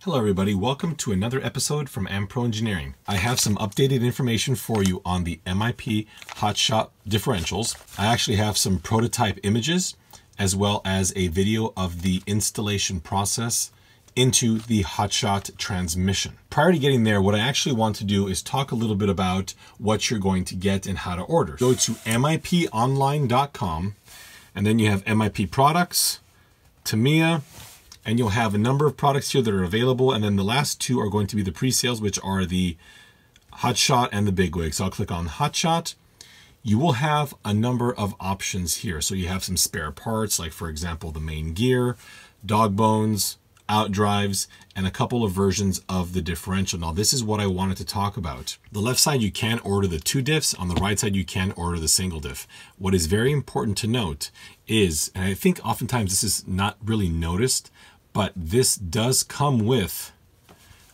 Hello everybody, welcome to another episode from Pro Engineering. I have some updated information for you on the MIP Hotshot differentials. I actually have some prototype images as well as a video of the installation process into the Hotshot transmission. Prior to getting there, what I actually want to do is talk a little bit about what you're going to get and how to order. Go to miponline.com and then you have MIP products, Tamiya, and you'll have a number of products here that are available. And then the last two are going to be the pre-sales, which are the Hotshot and the BigWig. So I'll click on Hotshot. You will have a number of options here. So you have some spare parts, like for example, the main gear, dog bones, out drives, and a couple of versions of the differential. Now this is what I wanted to talk about. The left side, you can order the 2 diffs. On the right side, you can order the single diff. What is very important to note is, and I think oftentimes this is not really noticed, but this does come with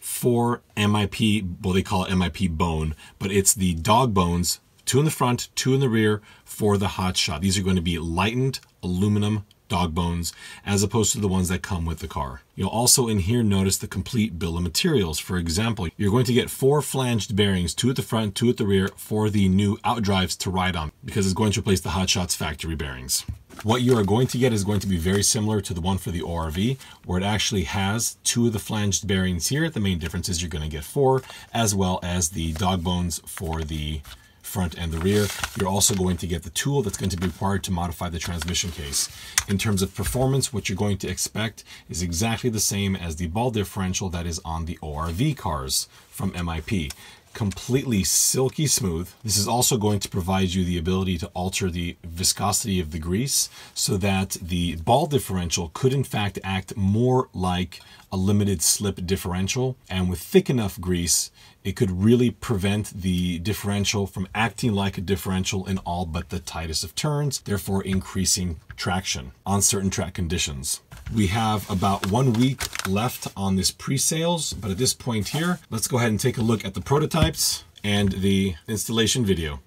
4 MIP, well, they call it MIP bone, but it's the dog bones, 2 in the front, 2 in the rear for the Hotshot. These are going to be lightened aluminum dog bones as opposed to the ones that come with the car. You'll also in here notice the complete bill of materials. For example, you're going to get 4 flanged bearings, 2 at the front, 2 at the rear for the new out drives to ride on, because it's going to replace the Hotshot's factory bearings. What you are going to get is going to be very similar to the one for the ORV, where it actually has 2 of the flanged bearings here. The main difference is you're going to get 4, as well as the dog bones for the front and the rear. You're also going to get the tool that's going to be required to modify the transmission case. In terms of performance, what you're going to expect is exactly the same as the ball differential that is on the ORV cars from MIP. Completely silky smooth. This is also going to provide you the ability to alter the viscosity of the grease so that the ball differential could in fact act more like a limited slip differential, and with thick enough grease it could really prevent the differential from acting like a differential in all but the tightest of turns, therefore increasing traction on certain track conditions. We have about 1 week left on this pre-sales, but at this point here, let's go ahead and take a look at the prototypes and the installation video.